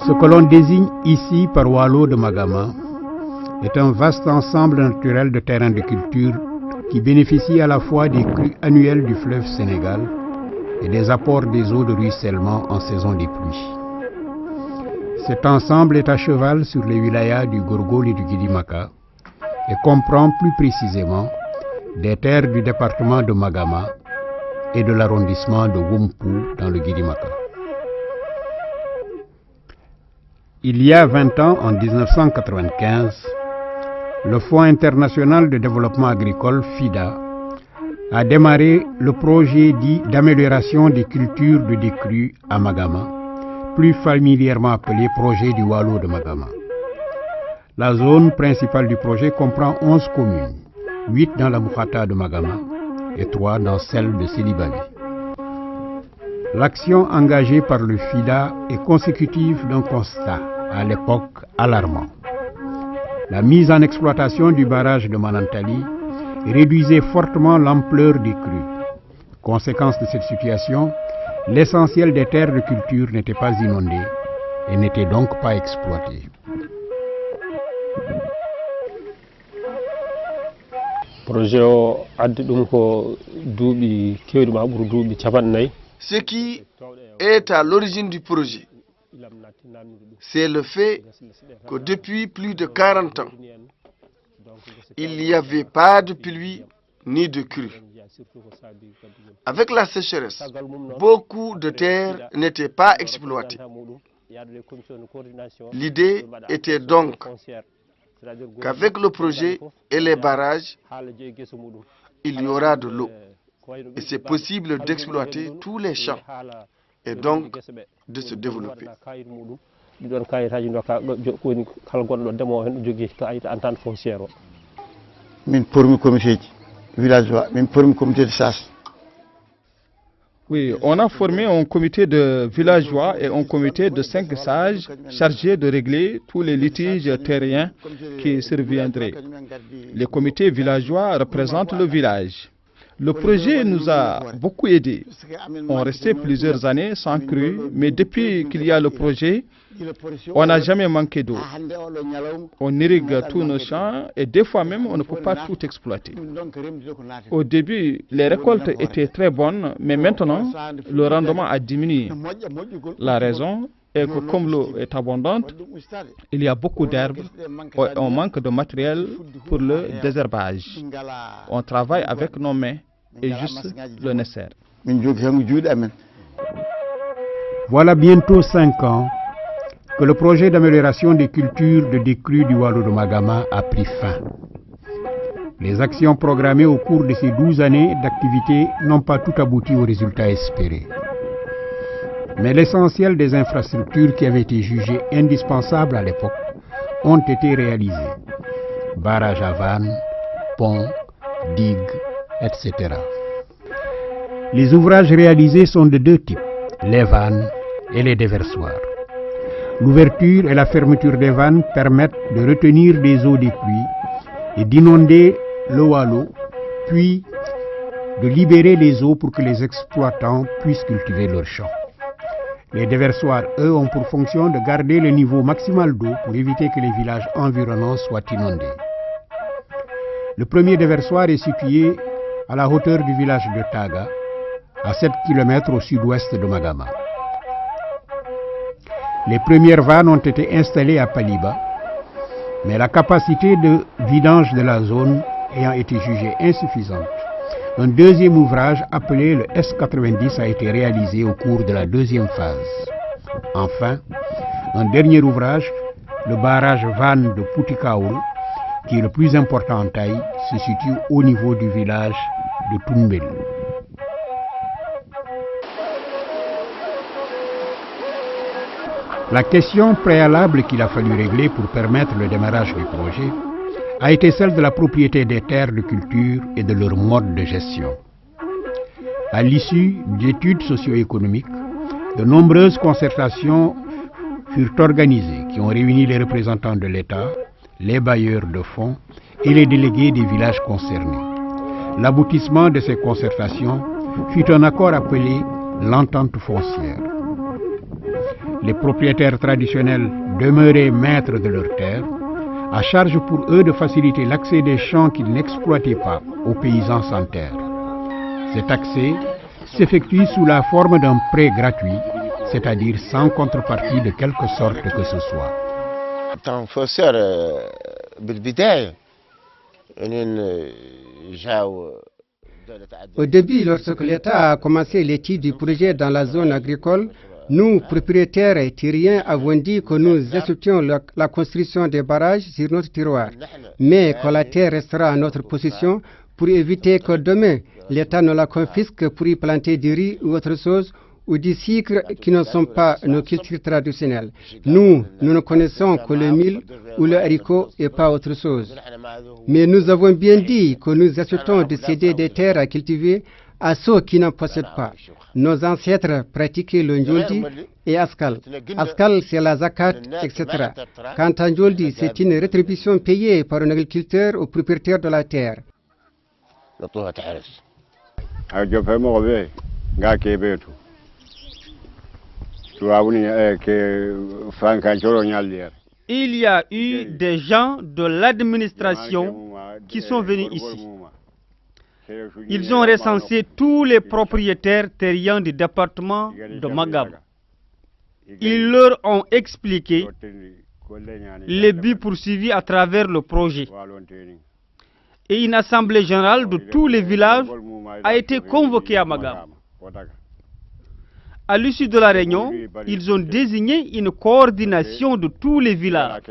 Ce que l'on désigne ici par Waalo de Magama est un vaste ensemble naturel de terrains de culture qui bénéficie à la fois des crues annuelles du fleuve Sénégal et des apports des eaux de ruissellement en saison des pluies. Cet ensemble est à cheval sur les wilayas du Gorgol et du Guidimaka et comprend plus précisément des terres du département de Magama et de l'arrondissement de Wumpu dans le Guidimaka. Il y a 20 ans, en 1995, le Fonds international de développement agricole, FIDA, a démarré le projet dit d'amélioration des cultures de décrue à Magama, plus familièrement appelé projet du Waalo de Magama. La zone principale du projet comprend 11 communes, 8 dans la Moukhata de Magama et 3 dans celle de Selibali. L'action engagée par le FIDA est consécutive d'un constat, à l'époque alarmant. La mise en exploitation du barrage de Manantali réduisait fortement l'ampleur des crues. Conséquence de cette situation, l'essentiel des terres de culture n'était pas inondé et n'était donc pas exploité. Ce qui est à l'origine du projet, c'est le fait que depuis plus de 40 ans, il n'y avait pas de pluie ni de crue. Avec la sécheresse, beaucoup de terres n'étaient pas exploitées. L'idée était donc qu'avec le projet et les barrages, il y aura de l'eau. Et c'est possible d'exploiter tous les champs et donc de se développer. Oui, on a formé un comité de villageois et un comité de 5 sages chargés de régler tous les litiges terriens qui surviendraient. Les comités villageois représentent le village. Le projet nous a beaucoup aidés. On restait plusieurs années sans crue, mais depuis qu'il y a le projet, on n'a jamais manqué d'eau. On irrigue tous nos champs et des fois même on ne peut pas tout exploiter. Au début, les récoltes étaient très bonnes, mais maintenant, le rendement a diminué. La raison est que comme l'eau est abondante, il y a beaucoup d'herbes et on manque de matériel pour le désherbage. On travaille avec nos mains et juste le nécessaire. Voilà bientôt 5 ans que le projet d'amélioration des cultures de décrue du Waalo de Magama a pris fin. Les actions programmées au cours de ces 12 années d'activité n'ont pas tout abouti aux résultats espérés. Mais l'essentiel des infrastructures qui avaient été jugées indispensables à l'époque ont été réalisées. Barrages à vannes, ponts, digues, etc. Les ouvrages réalisés sont de 2 types, les vannes et les déversoirs. L'ouverture et la fermeture des vannes permettent de retenir des eaux des pluies et d'inonder le Waalo, puis de libérer les eaux pour que les exploitants puissent cultiver leurs champs. Les déversoirs, eux, ont pour fonction de garder le niveau maximal d'eau pour éviter que les villages environnants soient inondés. Le premier déversoir est situé à la hauteur du village de Taga, à 7 km au sud-ouest de Magama. Les premières vannes ont été installées à Paliba, mais la capacité de vidange de la zone ayant été jugée insuffisante, un deuxième ouvrage appelé le S90 a été réalisé au cours de la deuxième phase. Enfin, un dernier ouvrage, le barrage vanne de Poutikaoul, qui est le plus important en taille, se situe au niveau du village de Toumbel. La question préalable qu'il a fallu régler pour permettre le démarrage du projet a été celle de la propriété des terres de culture et de leur mode de gestion. À l'issue d'études socio-économiques, de nombreuses concertations furent organisées qui ont réuni les représentants de l'État, les bailleurs de fonds et les délégués des villages concernés. L'aboutissement de ces concertations fut un accord appelé l'entente foncière. les propriétaires traditionnels demeuraient maîtres de leurs terres, à charge pour eux de faciliter l'accès des champs qu'ils n'exploitaient pas aux paysans sans terre. Cet accès s'effectue sous la forme d'un prêt gratuit, c'est-à-dire sans contrepartie de quelque sorte que ce soit. Au début, lorsque l'État a commencé l'étude du projet dans la zone agricole, nous, propriétaires et terriens, avons dit que nous acceptions la construction des barrages sur notre terroir, mais que la terre restera à notre possession pour éviter que demain, l'État ne la confisque pour y planter du riz ou autre chose, ou des sucres qui ne sont pas nos cultures traditionnelles. Nous ne connaissons que le mil ou le haricot et pas autre chose. Mais nous avons bien dit que nous acceptons de céder des terres à cultiver à ceux qui n'en possèdent pas. Nos ancêtres pratiquaient le Njoldi et Askal. Askal, c'est la zakat, etc. Quant à Njoldi, c'est une rétribution payée par un agriculteur au propriétaire de la terre. Il y a eu des gens de l'administration qui sont venus ici. Ils ont recensé tous les propriétaires terriens du département de Magama. Ils leur ont expliqué les buts poursuivis à travers le projet. Et une assemblée générale de tous les villages a été convoquée à Magama. À l'issue de la réunion, ils ont désigné une coordination de tous les villages.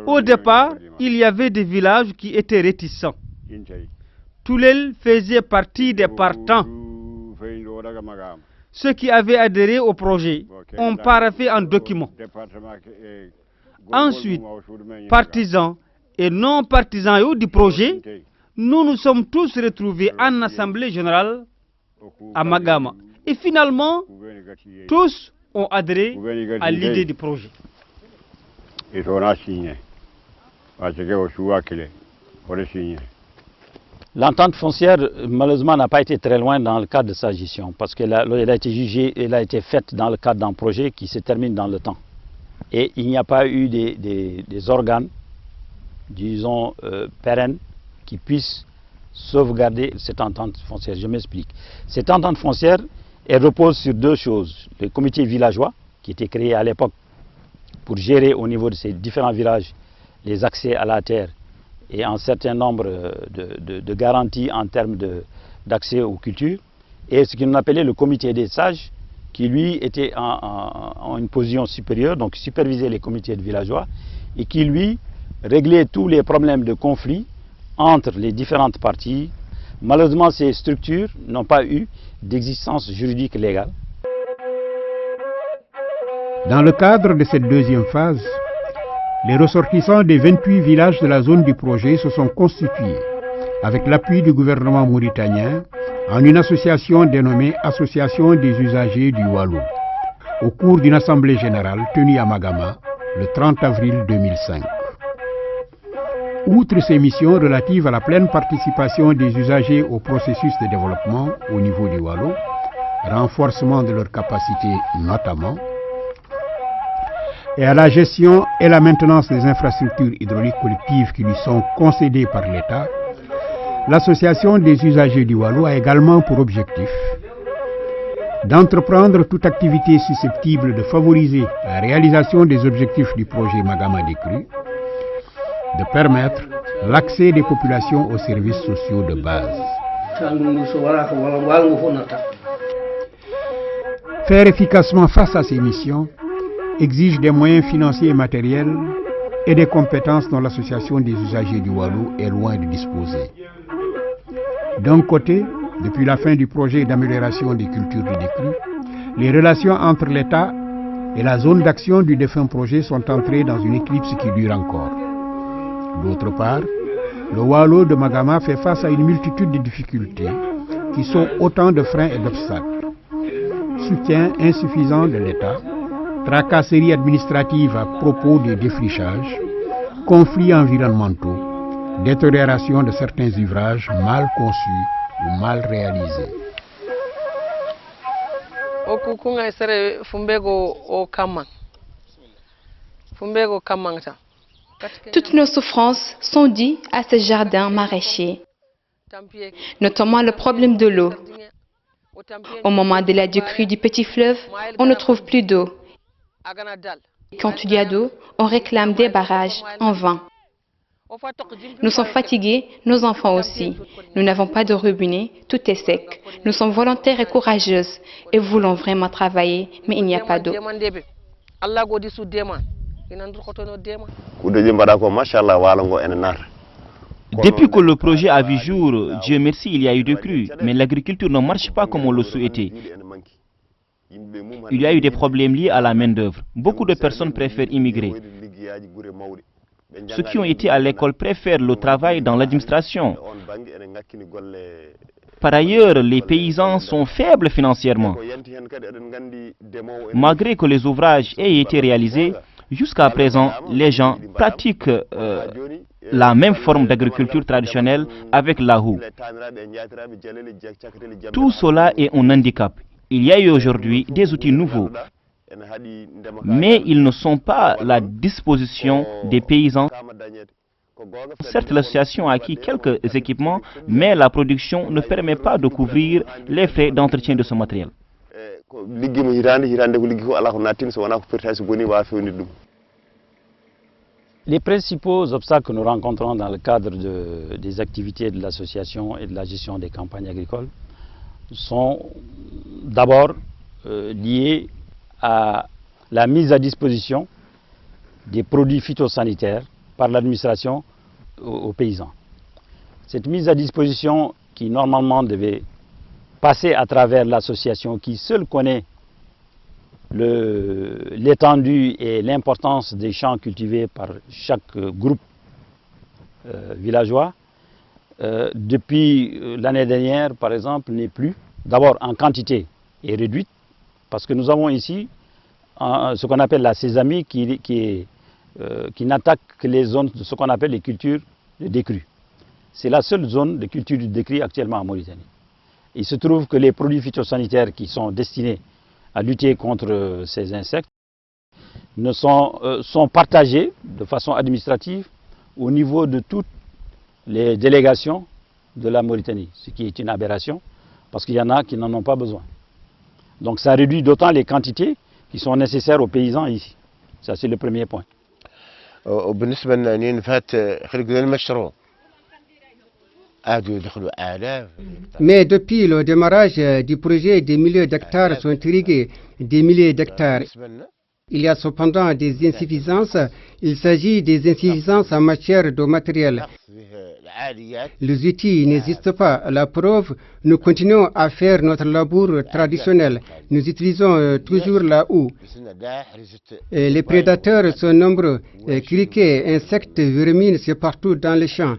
Au départ, il y avait des villages qui étaient réticents. Toulel faisait partie des partants. Ceux qui avaient adhéré au projet ont paraffé un document. Ensuite, partisans et non partisans du projet, nous nous sommes tous retrouvés en assemblée générale à Magama. Et finalement, tous ont adhéré à l'idée du projet. L'entente foncière, malheureusement, n'a pas été très loin dans le cadre de sa gestion, parce qu'elle a été jugée, elle a été faite dans le cadre d'un projet qui se termine dans le temps. Et il n'y a pas eu des organes, disons, pérennes, qui puissent sauvegarder cette entente foncière. Je m'explique. Cette entente foncière, elle repose sur deux choses. Le comité villageois, qui était créé à l'époque pour gérer au niveau de ces différents villages les accès à la terre et un certain nombre de garanties en termes d'accès aux cultures. Et ce qu'on appelait le comité des sages, qui lui était en une position supérieure, donc supervisait les comités de villageois, et qui lui réglait tous les problèmes de conflit entre les différentes parties. Malheureusement, ces structures n'ont pas eu d'existence juridique légale. Dans le cadre de cette deuxième phase, les ressortissants des 28 villages de la zone du projet se sont constitués, avec l'appui du gouvernement mauritanien, en une association dénommée Association des usagers du Waalo, au cours d'une assemblée générale tenue à Magama le 30 avril 2005. Outre ces missions relatives à la pleine participation des usagers au processus de développement au niveau du Waalo, renforcement de leurs capacités notamment, et à la gestion et la maintenance des infrastructures hydrauliques collectives qui lui sont concédées par l'État, l'Association des usagers du Waalo a également pour objectif d'entreprendre toute activité susceptible de favoriser la réalisation des objectifs du projet Magama des crues, de permettre l'accès des populations aux services sociaux de base. Faire efficacement face à ces missions exige des moyens financiers et matériels et des compétences dont l'association des usagers du Waalo est loin de disposer. D'un côté, depuis la fin du projet d'amélioration des cultures de décrue, les relations entre l'État et la zone d'action du défunt projet sont entrées dans une éclipse qui dure encore. D'autre part, le Waalo de Magama fait face à une multitude de difficultés qui sont autant de freins et d'obstacles. Soutien insuffisant de l'État, tracasseries administratives à propos des défrichages, conflits environnementaux, détérioration de certains ouvrages mal conçus ou mal réalisés. Toutes nos souffrances sont dues à ce jardin maraîcher, notamment le problème de l'eau. Au moment de la décrue du petit fleuve, on ne trouve plus d'eau. Quand il y a d'eau, on réclame des barrages en vain. Nous sommes fatigués, nos enfants aussi. Nous n'avons pas de robinet, tout est sec. Nous sommes volontaires et courageuses et voulons vraiment travailler, mais il n'y a pas d'eau. Depuis que le projet a vu jour, Dieu merci, il y a eu de crues, mais l'agriculture ne marche pas comme on le souhaitait. Il y a eu des problèmes liés à la main-d'œuvre. Beaucoup de personnes préfèrent immigrer. Ceux qui ont été à l'école préfèrent le travail dans l'administration. Par ailleurs, les paysans sont faibles financièrement. Malgré que les ouvrages aient été réalisés, jusqu'à présent, les gens pratiquent la même forme d'agriculture traditionnelle avec la houe. Tout cela est un handicap. Il y a eu aujourd'hui des outils nouveaux, mais ils ne sont pas à la disposition des paysans. Certes, l'association a acquis quelques équipements, mais la production ne permet pas de couvrir les frais d'entretien de ce matériel. Les principaux obstacles que nous rencontrons dans le cadre des activités de l'association et de la gestion des campagnes agricoles sont d'abord liés à la mise à disposition des produits phytosanitaires par l'administration aux paysans. Cette mise à disposition qui normalement devait passer à travers l'association qui seule connaît l'étendue et l'importance des champs cultivés par chaque groupe villageois, depuis l'année dernière, par exemple, n'est plus. D'abord, en quantité est réduite, parce que nous avons ici ce qu'on appelle la sésamie qui n'attaque que les zones de ce qu'on appelle les cultures de décrue. C'est la seule zone de culture de décrue actuellement en Mauritanie. Il se trouve que les produits phytosanitaires qui sont destinés à lutter contre ces insectes sont partagés de façon administrative au niveau de toutes les délégations de la Mauritanie, ce qui est une aberration, parce qu'il y en a qui n'en ont pas besoin. Donc ça réduit d'autant les quantités qui sont nécessaires aux paysans ici. Ça, c'est le premier point. Mais depuis le démarrage du projet, des milliers d'hectares sont irrigués, des milliers d'hectares. Il y a cependant des insuffisances. Il s'agit des insuffisances en matière de matériel. Les outils n'existent pas. La preuve, nous continuons à faire notre labour traditionnel. Nous utilisons toujours la houe. Les prédateurs sont nombreux. Criquets, insectes, vermines, c'est partout dans les champs.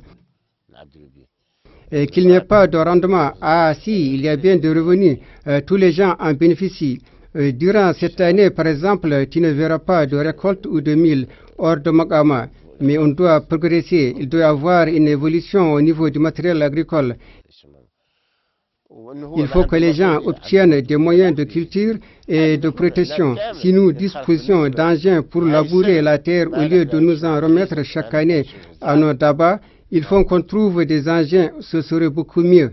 Qu'il n'y ait pas de rendement. Ah si, il y a bien de revenus. Tous les gens en bénéficient. Durant cette année, par exemple, tu ne verras pas de récolte ou de mil hors de Magama. Mais on doit progresser. Il doit y avoir une évolution au niveau du matériel agricole. Il faut que les gens obtiennent des moyens de culture et de protection. Si nous disposions d'engins pour labourer la terre au lieu de nous en remettre chaque année à nos dabas, il faut qu'on trouve des engins, ce serait beaucoup mieux.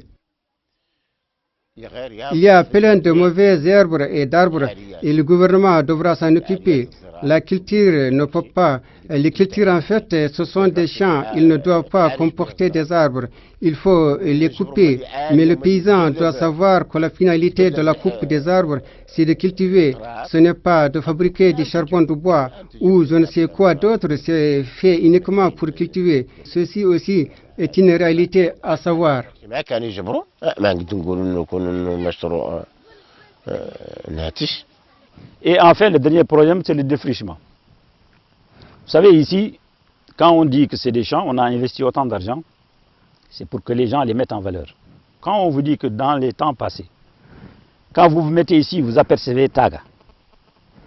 Il y a plein de mauvaises herbes et d'arbres et le gouvernement devra s'en occuper. La culture ne peut pas. Les cultures, en fait, ce sont des champs. Ils ne doivent pas comporter des arbres. Il faut les couper. Mais le paysan doit savoir que la finalité de la coupe des arbres, c'est de cultiver. Ce n'est pas de fabriquer du charbon de bois ou je ne sais quoi d'autre. C'est fait uniquement pour cultiver. Ceci aussi est une réalité à savoir. Et enfin, le dernier problème, c'est le défrichement. Vous savez, ici, quand on dit que c'est des champs, on a investi autant d'argent, c'est pour que les gens les mettent en valeur. Quand on vous dit que dans les temps passés, quand vous vous mettez ici, vous apercevez Taga,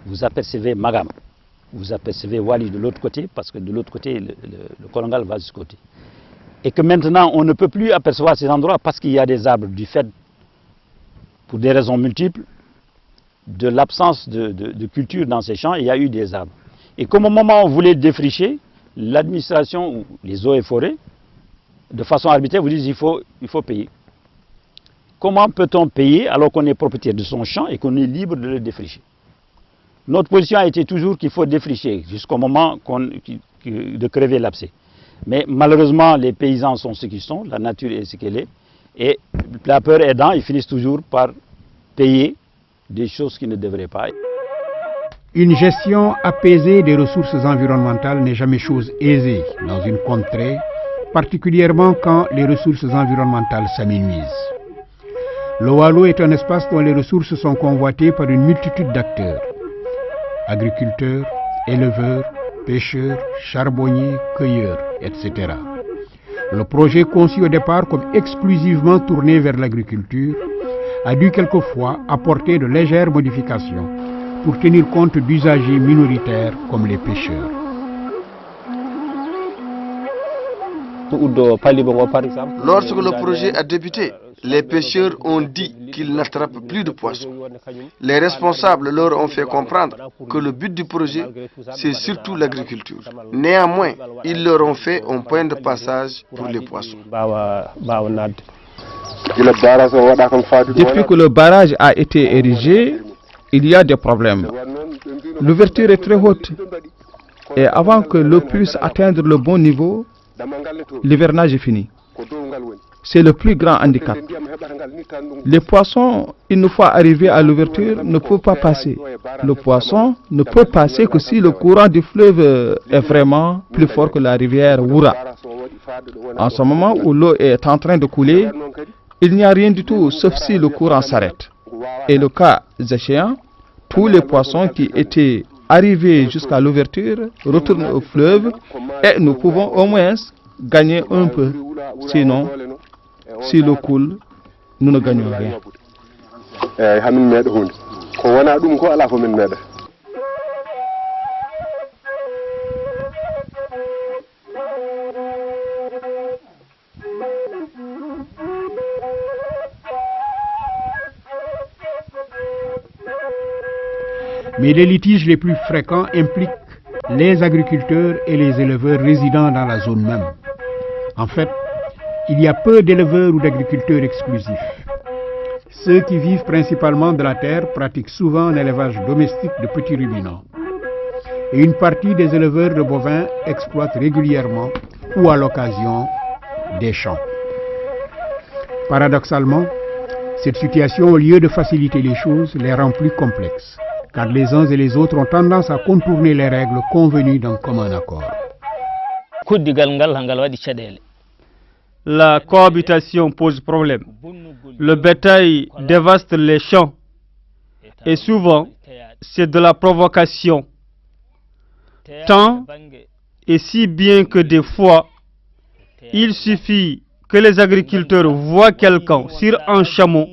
vous apercevez Magam, vous apercevez Wali de l'autre côté, parce que de l'autre côté, le Kolangal va de ce côté. Et que maintenant, on ne peut plus apercevoir ces endroits parce qu'il y a des arbres du fait, pour des raisons multiples, de l'absence de culture dans ces champs, il y a eu des arbres. Et comme au moment où on voulait défricher, l'administration ou les eaux et forêts, de façon arbitraire, vous disent qu'il faut payer. Comment peut-on payer alors qu'on est propriétaire de son champ et qu'on est libre de le défricher? Notre position a été toujours qu'il faut défricher jusqu'au moment de crever l'abcès. Mais malheureusement, les paysans sont ce qu'ils sont, la nature est ce qu'elle est, et la peur aidant, ils finissent toujours par payer des choses qu'ils ne devraient pas. Une gestion apaisée des ressources environnementales n'est jamais chose aisée dans une contrée, particulièrement quand les ressources environnementales s'amenuisent. Le Waalo est un espace dont les ressources sont convoitées par une multitude d'acteurs. Agriculteurs, éleveurs, pêcheurs, charbonniers, cueilleurs, etc. Le projet conçu au départ comme exclusivement tourné vers l'agriculture a dû quelquefois apporter de légères modifications pour tenir compte d'usagers minoritaires comme les pêcheurs. Lorsque le projet a débuté, les pêcheurs ont dit qu'ils n'attrapent plus de poissons. Les responsables leur ont fait comprendre que le but du projet, c'est surtout l'agriculture. Néanmoins, ils leur ont fait un point de passage pour les poissons. Depuis que le barrage a été érigé, il y a des problèmes. L'ouverture est très haute. Et avant que l'eau puisse atteindre le bon niveau, l'hivernage est fini. C'est le plus grand handicap. Les poissons, une fois arrivés à l'ouverture, ne peuvent pas passer. Le poisson ne peut passer que si le courant du fleuve est vraiment plus fort que la rivière Woura. En ce moment où l'eau est en train de couler, il n'y a rien du tout sauf si le courant s'arrête. Et le cas échéant, tous les poissons qui étaient arrivés jusqu'à l'ouverture retournent au fleuve et nous pouvons au moins gagner un peu. Sinon, si l'eau coule, nous ne gagnons rien. Mais les litiges les plus fréquents impliquent les agriculteurs et les éleveurs résidant dans la zone même. En fait, il y a peu d'éleveurs ou d'agriculteurs exclusifs. Ceux qui vivent principalement de la terre pratiquent souvent un élevage domestique de petits ruminants. Et une partie des éleveurs de bovins exploitent régulièrement ou à l'occasion des champs. Paradoxalement, cette situation, au lieu de faciliter les choses, les rend plus complexes, car les uns et les autres ont tendance à contourner les règles convenues d'un commun accord. La cohabitation pose problème. Le bétail dévaste les champs et souvent c'est de la provocation. Tant et si bien que des fois, il suffit que les agriculteurs voient quelqu'un sur un chameau,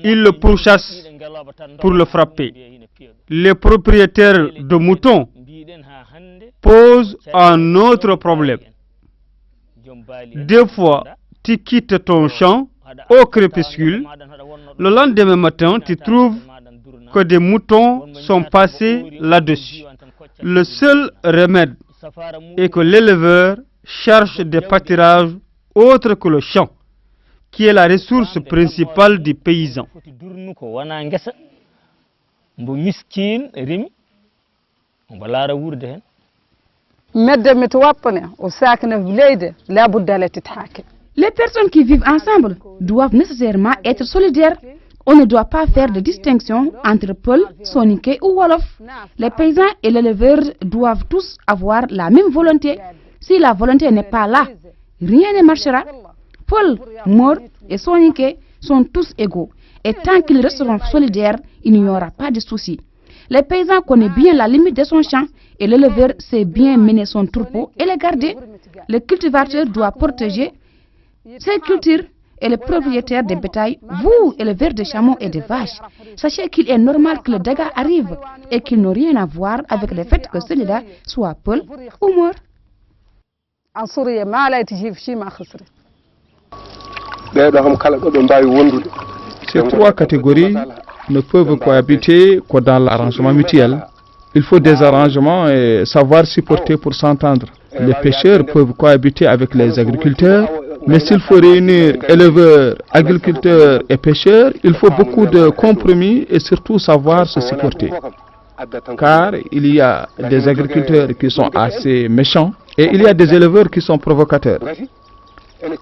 ils le pourchassent pour le frapper. Les propriétaires de moutons posent un autre problème. Des fois, tu quittes ton champ au crépuscule. Le lendemain matin, tu trouves que des moutons sont passés là-dessus. Le seul remède est que l'éleveur cherche des pâturages autres que le champ, qui est la ressource principale du paysan. Les personnes qui vivent ensemble doivent nécessairement être solidaires. On ne doit pas faire de distinction entre Peul, Soninké ou Wolof. Les paysans et l'éleveur doivent tous avoir la même volonté. Si la volonté n'est pas là, rien ne marchera. Peul, Mor et Soninké sont tous égaux. Et tant qu'ils resteront solidaires, il n'y aura pas de souci. Les paysans connaissent bien la limite de son champ et l'éleveur sait bien mener son troupeau et les garder. Le cultivateur doit protéger ses cultures et les propriétaires des bétails, vous, éleveurs de chameaux et de vaches. Sachez qu'il est normal que le dégât arrive et qu'il n'a rien à voir avec le fait que celui-là soit Peul ou Mor. Ces trois catégories ne peuvent cohabiter que dans l'arrangement mutuel. Il faut des arrangements et savoir supporter pour s'entendre. Les pêcheurs peuvent cohabiter avec les agriculteurs, mais s'il faut réunir éleveurs, agriculteurs et pêcheurs, il faut beaucoup de compromis et surtout savoir se supporter. Car il y a des agriculteurs qui sont assez méchants et il y a des éleveurs qui sont provocateurs.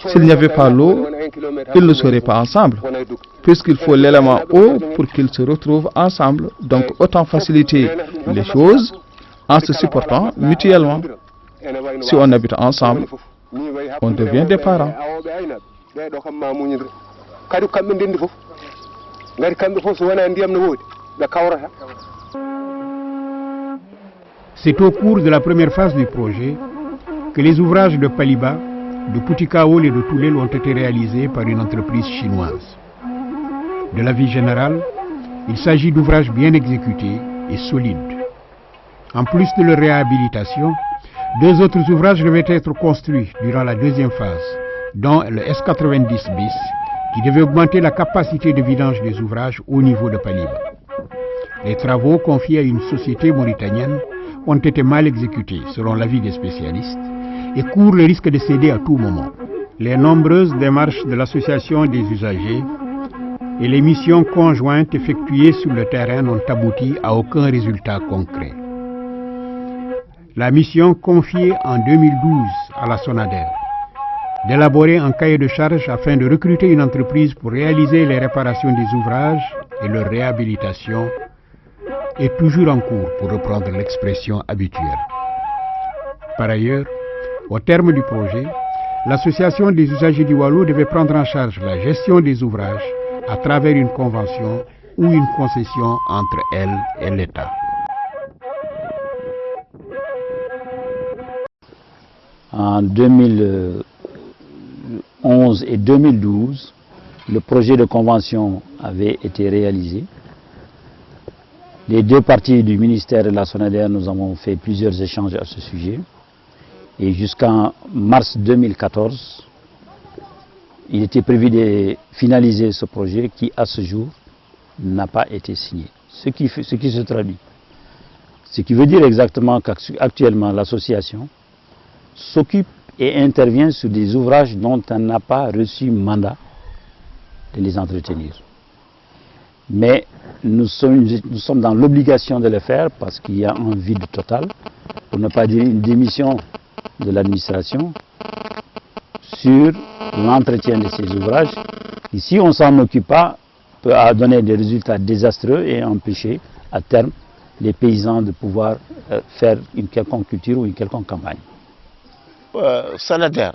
S'il n'y avait pas l'eau, ils ne seraient pas ensemble, puisqu'il faut l'élément eau pour qu'ils se retrouvent ensemble. Donc autant faciliter les choses en se supportant mutuellement. Si on habite ensemble, on devient des parents. C'est au cours de la première phase du projet que les ouvrages de Paliba, de Putikaol et de Toulel ont été réalisés par une entreprise chinoise. De la vie générale, il s'agit d'ouvrages bien exécutés et solides. En plus de leur réhabilitation, 2 autres ouvrages devaient être construits durant la deuxième phase, dont le S90 bis, qui devait augmenter la capacité de vidange des ouvrages au niveau de Paliba. Les travaux confiés à une société mauritanienne ont été mal exécutés, selon l'avis des spécialistes, et courent le risque de céder à tout moment. Les nombreuses démarches de l'association des usagers et les missions conjointes effectuées sur le terrain n'ont abouti à aucun résultat concret. La mission confiée en 2012 à la SONADER d'élaborer un cahier de charges afin de recruter une entreprise pour réaliser les réparations des ouvrages et leur réhabilitation est toujours en cours, pour reprendre l'expression habituelle. Par ailleurs, au terme du projet, l'association des usagers du Waalo devait prendre en charge la gestion des ouvrages à travers une convention ou une concession entre elle et l'État. En 2011 et 2012, le projet de convention avait été réalisé. Les 2 parties du ministère de la SONADER, nous avons fait plusieurs échanges à ce sujet. Et jusqu'en mars 2014, il était prévu de finaliser ce projet qui, à ce jour, n'a pas été signé. Ce qui se traduit. Ce qui veut dire exactement qu'actuellement, l'association s'occupe et intervient sur des ouvrages dont elle n'a pas reçu mandat de les entretenir. Mais nous sommes dans l'obligation de le faire parce qu'il y a un vide total, pour ne pas dire une démission de l'administration sur l'entretien de ces ouvrages. Et si on ne s'en occupe pas, peut donner des résultats désastreux et empêcher à terme les paysans de pouvoir faire une quelconque culture ou une quelconque campagne. SONADER,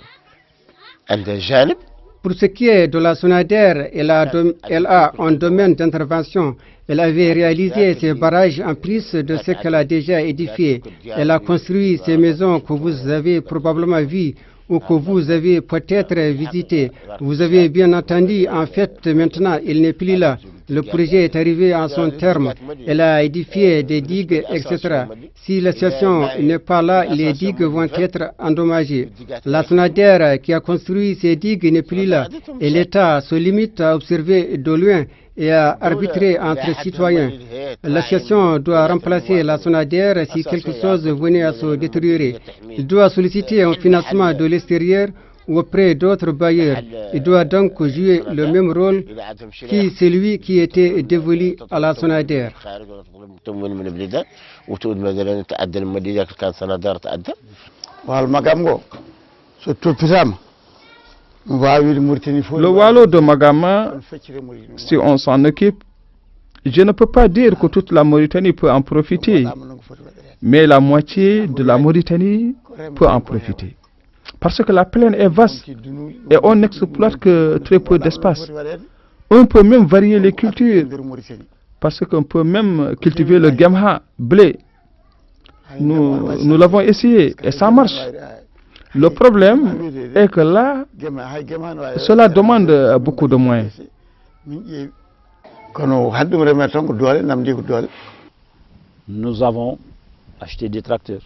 pour ce qui est de la SONADER, elle a un domaine d'intervention. Elle avait réalisé ses barrages en plus de ce qu'elle a déjà édifié. Elle a construit ces maisons que vous avez probablement vues ou que vous avez peut-être visitées. Vous avez bien entendu, en fait, maintenant, il n'est plus là. Le projet est arrivé à son terme. Elle a édifié des digues, etc. Si la situation n'est pas là, les digues vont être endommagées. La SONADER qui a construit ces digues n'est plus là. Et l'État se limite à observer de loin et à arbitrer entre citoyens. L'association doit remplacer la SONADER si quelque chose venait à se détériorer. Il doit solliciter un financement de l'extérieur ou auprès d'autres bailleurs. Il doit donc jouer le même rôle que celui qui était dévolu à la SONADER. Le Waalo de Magama, si on s'en occupe, je ne peux pas dire que toute la Mauritanie peut en profiter, mais la moitié de la Mauritanie peut en profiter. Parce que la plaine est vaste et on n'exploite que très peu d'espace. On peut même varier les cultures, parce qu'on peut même cultiver le gemha, blé. Nous l'avons essayé et ça marche. Le problème est que là, cela demande beaucoup de moyens. Nous avons acheté des tracteurs.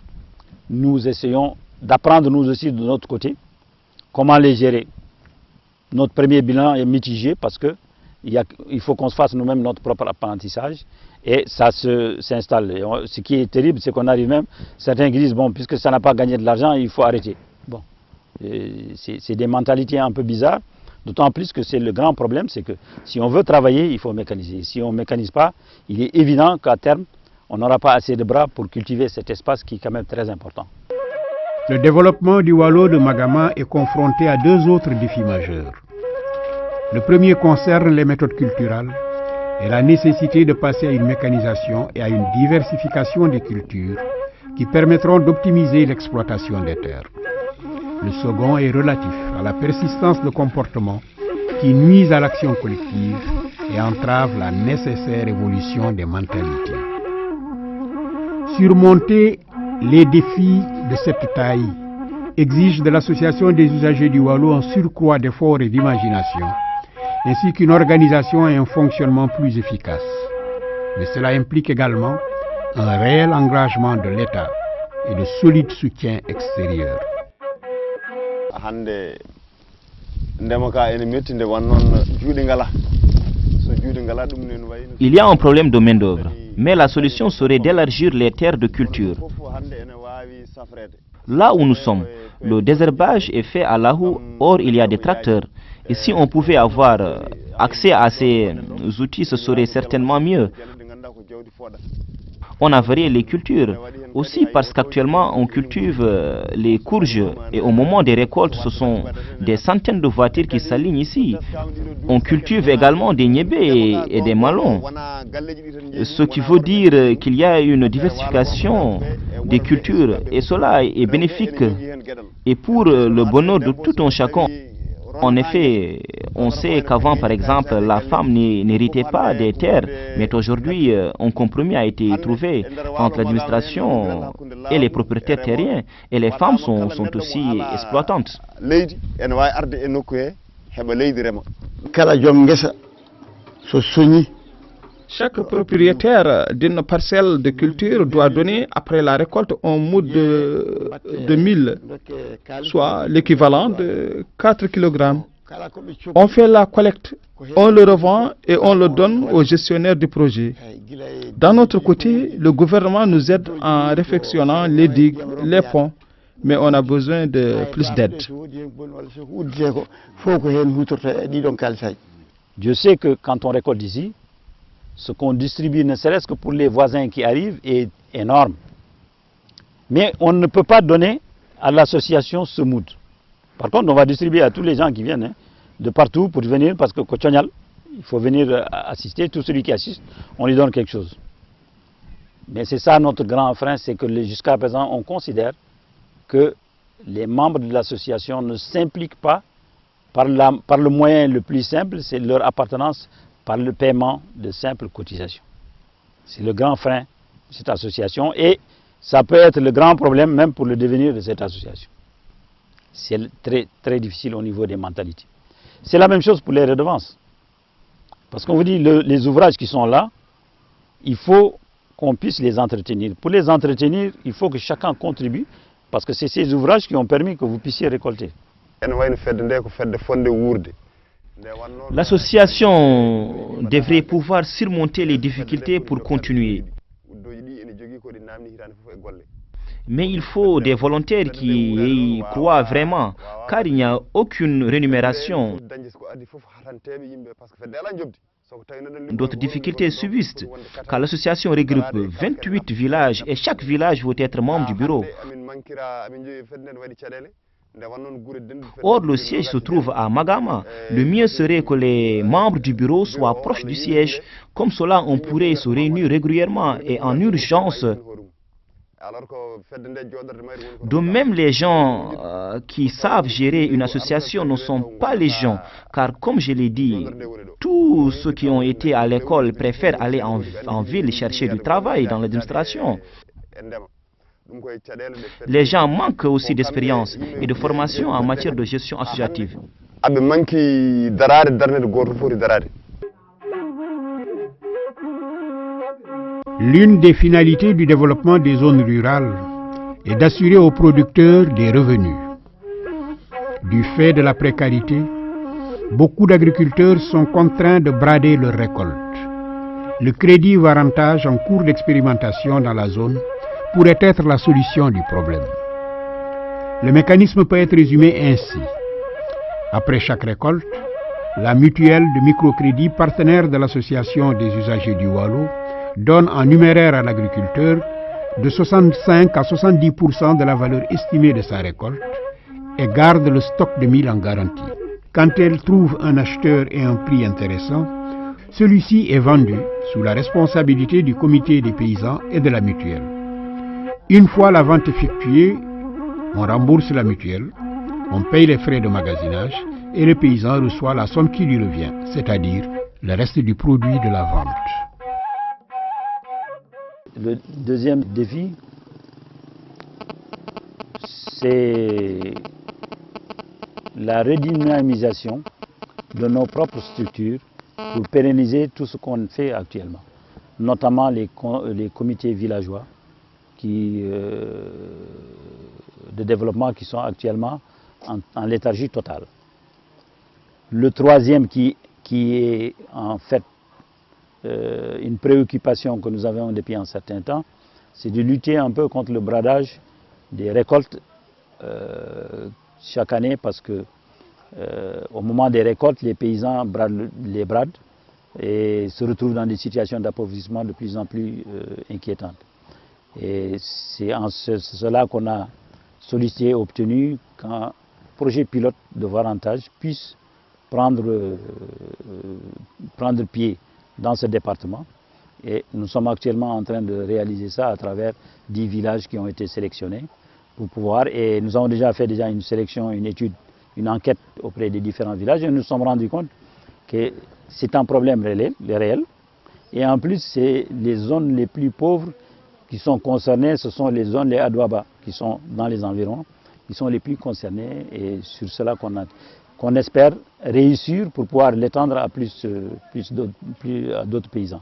Nous essayons d'apprendre nous aussi de notre côté comment les gérer. Notre premier bilan est mitigé parce qu'il il faut qu'on se fasse nous-mêmes notre propre apprentissage et ça s'installe. Ce qui est terrible, c'est qu'on arrive même, certains qui disent, bon, puisque ça n'a pas gagné de l'argent, il faut arrêter. Bon, c'est des mentalités un peu bizarres, d'autant plus que c'est le grand problème, c'est que si on veut travailler, il faut mécaniser. Si on ne mécanise pas, il est évident qu'à terme, on n'aura pas assez de bras pour cultiver cet espace qui est quand même très important. Le développement du Waalo de Magama est confronté à deux autres défis majeurs. Le premier concerne les méthodes culturelles et la nécessité de passer à une mécanisation et à une diversification des cultures qui permettront d'optimiser l'exploitation des terres. Le second est relatif à la persistance de comportements qui nuisent à l'action collective et entravent la nécessaire évolution des mentalités. Surmonter les défis de cette taille exige de l'association des usagers du Waalo un surcroît d'efforts et d'imagination, ainsi qu'une organisation et un fonctionnement plus efficaces. Mais cela implique également un réel engagement de l'État et de solides soutiens extérieurs. Il y a un problème de main-d'œuvre, mais la solution serait d'élargir les terres de culture. Là où nous sommes, le désherbage est fait à la houe, or il y a des tracteurs. Et si on pouvait avoir accès à ces outils, ce serait certainement mieux. On avarie les cultures, aussi parce qu'actuellement on cultive les courges et au moment des récoltes, ce sont des centaines de voitures qui s'alignent ici. On cultive également des niébés et des melons, ce qui veut dire qu'il y a une diversification des cultures et cela est bénéfique et pour le bonheur de tout un chacun. En effet, on sait qu'avant, par exemple, la femme n'héritait pas des terres, mais aujourd'hui, un compromis a été trouvé entre l'administration et les propriétaires terriens, et les femmes sont aussi exploitantes. Chaque propriétaire d'une parcelle de culture doit donner après la récolte un mout de mil, soit l'équivalent de 4 kg. On fait la collecte, on le revend et on le donne aux gestionnaires du projet. D'un autre côté, le gouvernement nous aide en réfectionnant les digues, les ponts, mais on a besoin de plus d'aide. Dieu sait que quand on récolte ici, ce qu'on distribue, ne serait-ce que pour les voisins qui arrivent, est énorme. Mais on ne peut pas donner à l'association ce mood. Par contre, on va distribuer à tous les gens qui viennent de partout pour venir, parce que Kochonyal, il faut venir assister. Tout celui qui assiste, on lui donne quelque chose. Mais c'est ça notre grand frein, c'est que jusqu'à présent, on considère que les membres de l'association ne s'impliquent pas par le moyen le plus simple, c'est leur appartenance par le paiement de simples cotisations. C'est le grand frein de cette association et ça peut être le grand problème même pour le devenir de cette association. C'est très, très difficile au niveau des mentalités. C'est la même chose pour les redevances. Parce qu'on vous dit, les ouvrages qui sont là, il faut qu'on puisse les entretenir. Pour les entretenir, il faut que chacun contribue parce que c'est ces ouvrages qui ont permis que vous puissiez récolter. L'association devrait pouvoir surmonter les difficultés pour continuer. Mais il faut des volontaires qui y croient vraiment, car il n'y a aucune rémunération. D'autres difficultés subsistent, car l'association regroupe 28 villages et chaque village veut être membre du bureau. Or, le siège se trouve à Magama. Le mieux serait que les membres du bureau soient proches du siège. Comme cela, on pourrait se réunir régulièrement et en urgence. De même, les gens qui savent gérer une association ne sont pas les gens. Car, comme je l'ai dit, tous ceux qui ont été à l'école préfèrent aller en ville chercher du travail dans l'administration. Les gens manquent aussi d'expérience et de formation en matière de gestion associative. L'une des finalités du développement des zones rurales est d'assurer aux producteurs des revenus. Du fait de la précarité, beaucoup d'agriculteurs sont contraints de brader leurs récoltes. Le crédit ou avantage en cours d'expérimentation dans la zone pourrait être la solution du problème. Le mécanisme peut être résumé ainsi. Après chaque récolte, la mutuelle de microcrédit partenaire de l'association des usagers du Waalo donne en numéraire à l'agriculteur de 65 à 70% de la valeur estimée de sa récolte et garde le stock de mil en garantie. Quand elle trouve un acheteur et un prix intéressant, celui-ci est vendu sous la responsabilité du comité des paysans et de la mutuelle. Une fois la vente effectuée, on rembourse la mutuelle, on paye les frais de magasinage et le paysan reçoit la somme qui lui revient, c'est-à-dire le reste du produit de la vente. Le deuxième défi, c'est la redynamisation de nos propres structures pour pérenniser tout ce qu'on fait actuellement, notamment les comités villageois de développement qui sont actuellement en léthargie totale. Le troisième qui est en fait une préoccupation que nous avons depuis un certain temps, c'est de lutter un peu contre le bradage des récoltes chaque année parce que au moment des récoltes, les paysans les bradent et se retrouvent dans des situations d'appauvrissement de plus en plus inquiétantes. Et c'est en cela qu'on a sollicité et obtenu qu'un projet pilote de Varantage puisse prendre pied dans ce département. Et nous sommes actuellement en train de réaliser ça à travers 10 villages qui ont été sélectionnés pour pouvoir, et nous avons déjà fait une sélection, une étude, une enquête auprès des différents villages et nous nous sommes rendus compte que c'est un problème réel. Et en plus, c'est les zones les plus pauvres qui sont concernées, ce sont les zones, les Adouaba, qui sont dans les environs, qui sont les plus concernées et sur cela qu'on espère réussir pour pouvoir l'étendre à à d'autres paysans.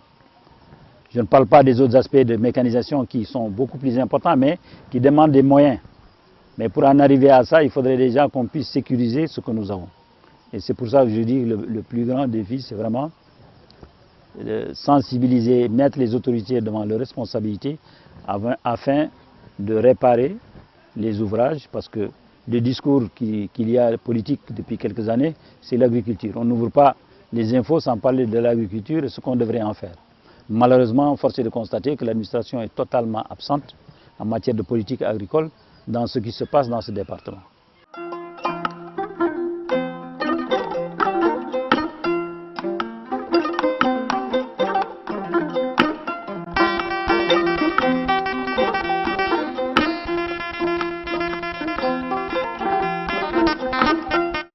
Je ne parle pas des autres aspects de mécanisation qui sont beaucoup plus importants, mais qui demandent des moyens. Mais pour en arriver à ça, il faudrait déjà qu'on puisse sécuriser ce que nous avons. Et c'est pour ça que je dis que le plus grand défi, c'est vraiment sensibiliser, mettre les autorités devant leurs responsabilités afin de réparer les ouvrages, parce que le discours qu'il y a politique depuis quelques années, c'est l'agriculture. On n'ouvre pas les infos sans parler de l'agriculture et ce qu'on devrait en faire. Malheureusement, force est de constater que l'administration est totalement absente en matière de politique agricole dans ce qui se passe dans ce département.